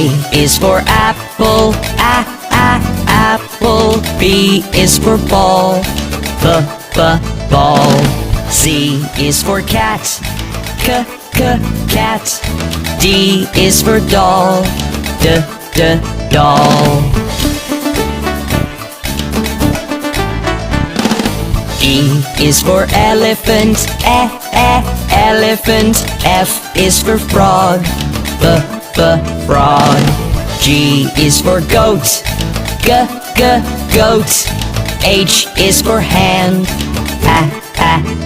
A is for apple, apple. B is for ball, ball. C is for cat, cat. D is for doll, doll. E is for elephant, elephant. F is for frog, frog. G is for goat, goat. H is for hand,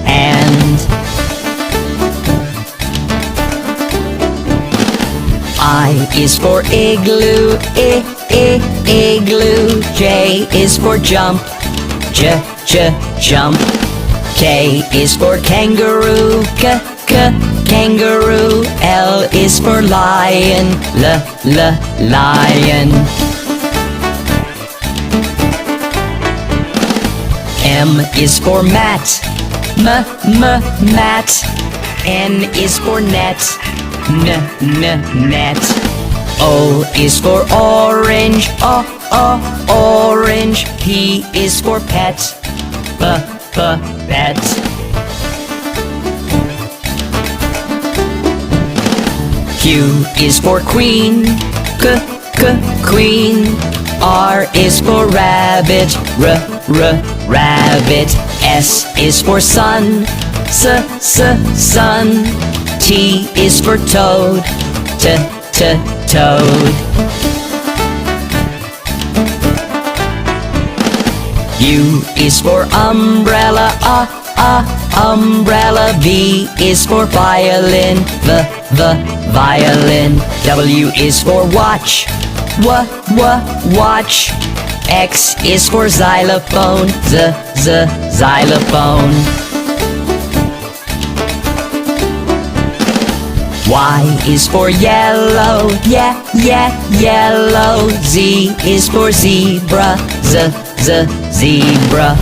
hand. I is for igloo, igloo. J is for jump, jump. K is for kangaroo, kangaroo. L is for lion, lion. M is for mat, mat. N is for net, net. O is for orange, orange. P is for pet, pet. Q is for queen, queen. R is for rabbit, rabbit. S is for sun, sun. T is for toad, toad. U is for umbrella, umbrella. V is for violin, the violin. W is for watch, watch. X is for xylophone, xylophone. Y is for yellow, yellow. Z is for zebra, zebra.